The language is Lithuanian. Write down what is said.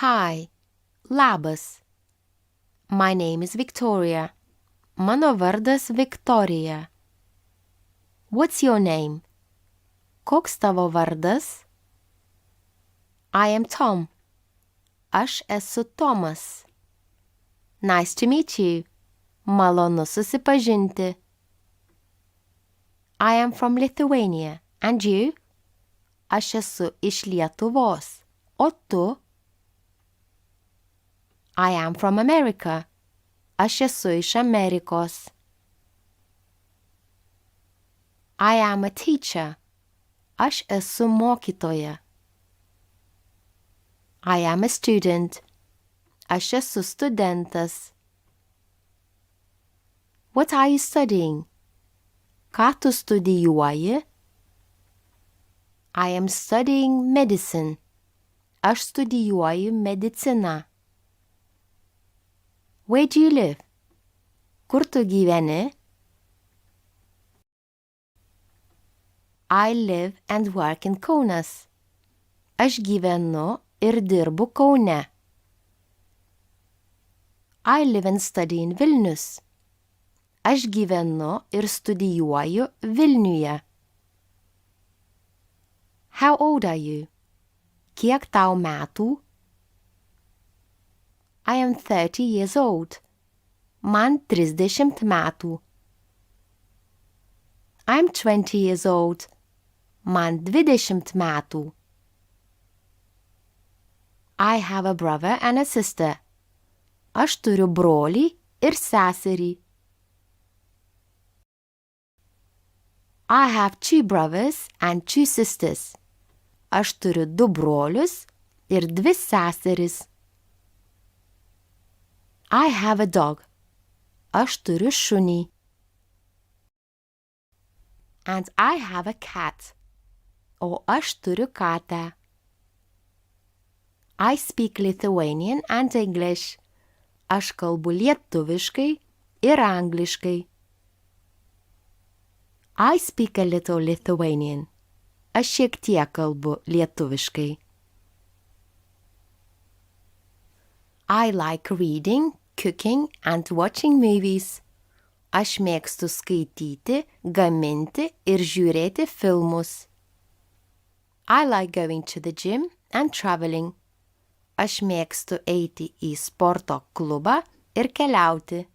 Hi, labas. My name is Victoria. Mano vardas Viktorija. What's your name? Koks tavo vardas? I am Tom. Aš esu Tomas. Nice to meet you. Malonu susipažinti. I am from Lithuania. And you? Aš esu iš Lietuvos. O tu? I am from America. Aš esu iš Amerikos. I am a teacher. Aš esu mokytoja. I am a student. Aš esu studentas. What are you studying? Ką tu studijuoji? I am studying medicine. Aš studijuoju mediciną. Where do you live? Kur tu gyveni? I live and work in Kaunas. Aš gyvenu ir dirbu Kaune. I live and study in Vilnius. Aš gyvenu ir studijuoju Vilniuje. How old are you? Kiek tau metų? I am 30 years old. Man 30 metų. I'm 20 years old. Man 20 metų. I have a brother and a sister. Aš turiu brolį ir seserį. I have 2 brothers and 2 sisters. Aš turiu 2 brolius ir 2 seseris. I have a dog. Aš turiu šunį. And I have a cat. O aš turiu katę. I speak Lithuanian and English. Aš kalbu lietuviškai ir angliškai. I speak a little Lithuanian. Aš šiek tiek kalbu lietuviškai. I like reading, cooking and watching movies. Aš mėgstu skaityti, gaminti ir žiūrėti filmus. I like going to the gym and traveling. Aš mėgstu eiti į sporto klubą ir keliauti.